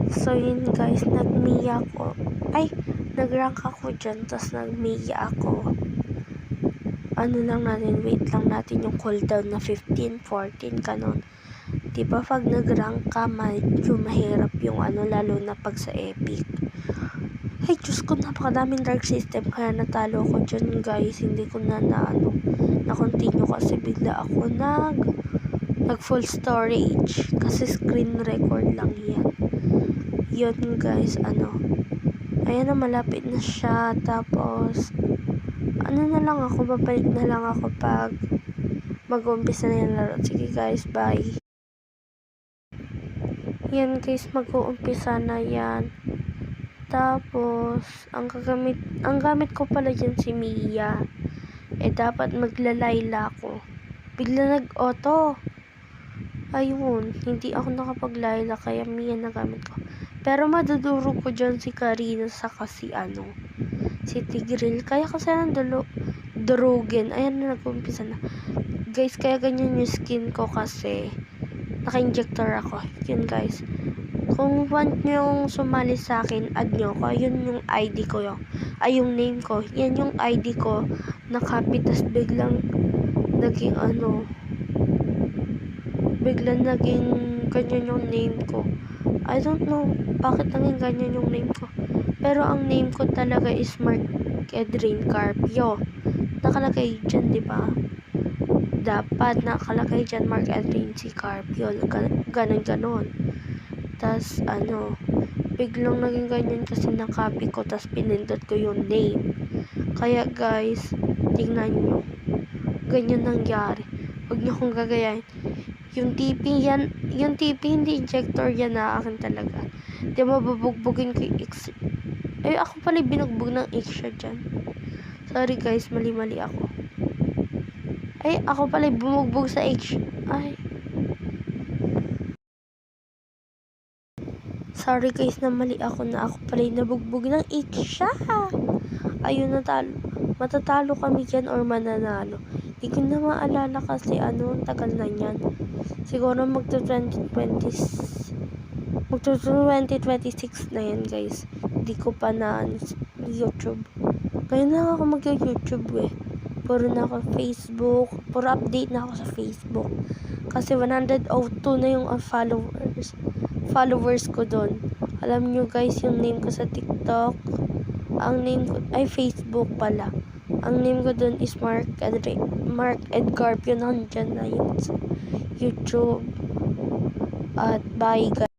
So yun guys, nag-Mia ako. Ay, nag-rank ako dyan, tas nag-Mia ako. Ano lang natin, wait lang natin yung cooldown na 15, 14, kanon. Diba pag nag-rank ka, medyo mahirap yung ano, lalo na pag sa epic. Ay, Diyos ko, napakadaming dark system, kaya natalo ko dyan guys. Hindi ko na-continue kasi bigla ako nag full storage. Kasi screen record lang yan. Yun guys, ayan na, malapit na siya. Tapos, na lang ako, babalik na lang ako pag mag-uumpisa na yung laro. Sige guys, bye. Yan guys, mag-uumpisa na yan. Tapos, ang gamit ko pala dyan si Mia. Dapat maglalayla ko. Bigla nag-auto. Ayun, hindi ako nakapaglayla, kaya Mia na gamit ko. Pero madudurog ko dyan si Karina saka si Tigreal. Kaya kasi durugin. Ayan na, nag-umpisa na. Guys, kaya ganyan yung skin ko kasi naka-injector ako. Yun guys. Kung want nyo sumali sa akin, add nyo ko. Yun yung ID ko yun. Ay, yung name ko. Yan yung ID ko. Nakapit, tas biglang naging biglang naging ganyan yung name ko. I don't know bakit naging ganyan yung name ko. Pero ang name ko talaga is Mark Edrin Carpio. Nakalagay dyan, di ba? Dapat nakalagay dyan Mark Edrin si Carpio. Ganon. Tas biglang naging ganyan kasi nakopy ko, tas pinindot ko yung name. Kaya guys, tingnan nyo. Ganyan nangyari. Huwag nyo kong gagayahin. Yung TP hindi injector yan na akin talaga. Di mabubugbugin ko yung X. Ay, ako pala binugbog ng X siya dyan. Sorry guys, mali ako. Ay, ako pala bumugbog sa X. Ay. Sorry guys, na mali ako, na ako pala nabugbog ng X siya. Ayun, matatalo kami dyan or mananalo. Hindi ko na maalala kasi tagal na yan. Siguro mag-2026 na yan guys. Hindi ko pa na YouTube. Ngayon na ako mag-YouTube Puro na ako Facebook. Puro update na ako sa Facebook. Kasi 102 na yung followers ko doon. Alam nyo guys, yung name ko sa TikTok, ang name ko ay Facebook pala. Ang name ko doon is Mark Edgarpio. Nandyan na yun sa YouTube. At bye guys.